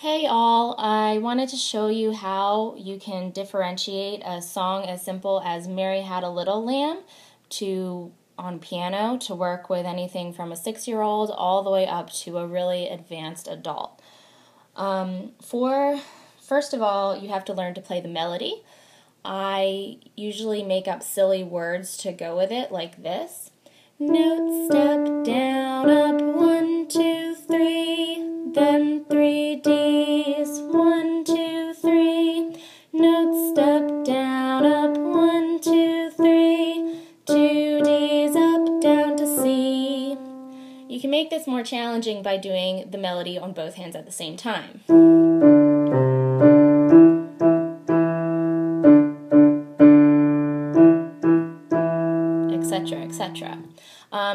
Hey all, I wanted to show you how you can differentiate a song as simple as Mary Had a Little Lamb on piano to work with anything from a 6-year-old all the way up to a really advanced adult. First of all, you have to learn to play the melody. I usually make up silly words to go with it like this. Note, step, down, up, 1, 2, 3, then 3 Ds, 1, 2, 3. Note, step, down, up, 1, 2, 3, 2 Ds, up, down to C. You can make this more challenging by doing the melody on both hands at the same time. Etc., etc.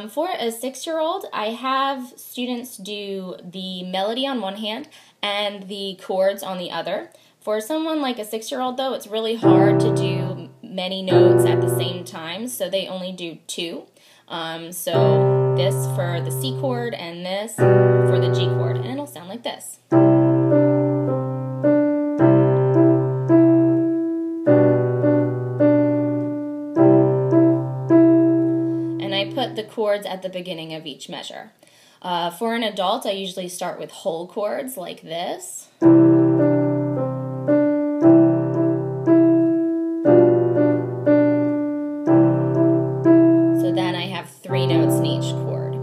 For a 6-year-old, I have students do the melody on one hand and the chords on the other. For someone like a 6-year-old, though, it's really hard to do many notes at the same time, so they only do 2. So this for the C chord and this for the G chord, and it'll sound like this. Put the chords at the beginning of each measure. For an adult, I usually start with whole chords like this. So then I have 3 notes in each chord.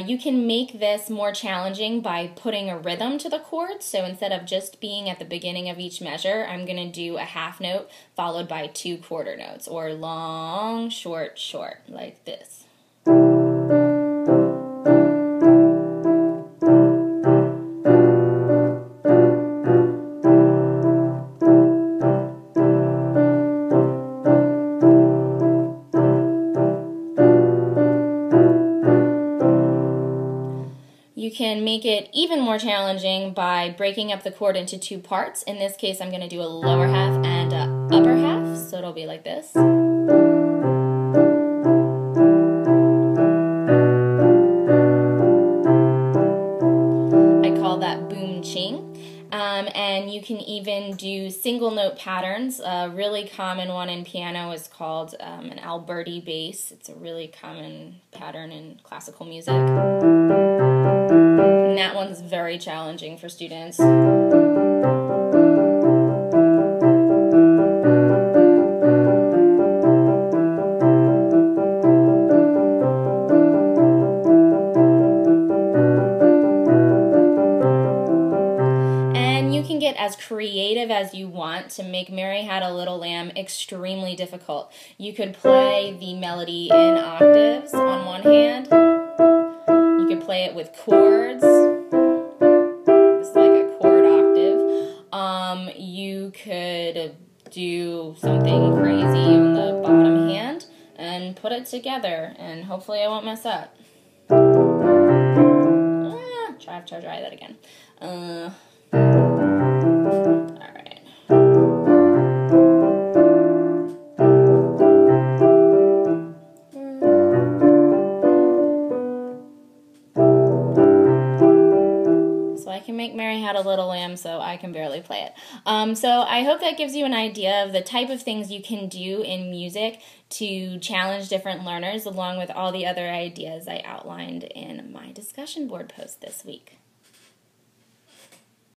You can make this more challenging by putting a rhythm to the chords. So instead of just being at the beginning of each measure, I'm going to do a half note followed by 2 quarter notes, or long, short, short, like this. You can make it even more challenging by breaking up the chord into 2 parts. In this case, I'm going to do a lower half and an upper half, so it'll be like this. I call that boom ching. And you can even do single note patterns. A really common one in piano is called an Alberti bass. It's a really common pattern in classical music. And that one's very challenging for students. And you can get as creative as you want to make Mary Had a Little Lamb extremely difficult. You could play the melody in octaves on one hand. You could play it with chords. It's like a chord octave. You could do something crazy on the bottom hand and put it together, and hopefully I won't mess up. Try that again. Alright. So I can make Mary Had a Little Lamb, so I can barely play it. So I hope that gives you an idea of the type of things you can do in music to challenge different learners, along with all the other ideas I outlined in my discussion board post this week.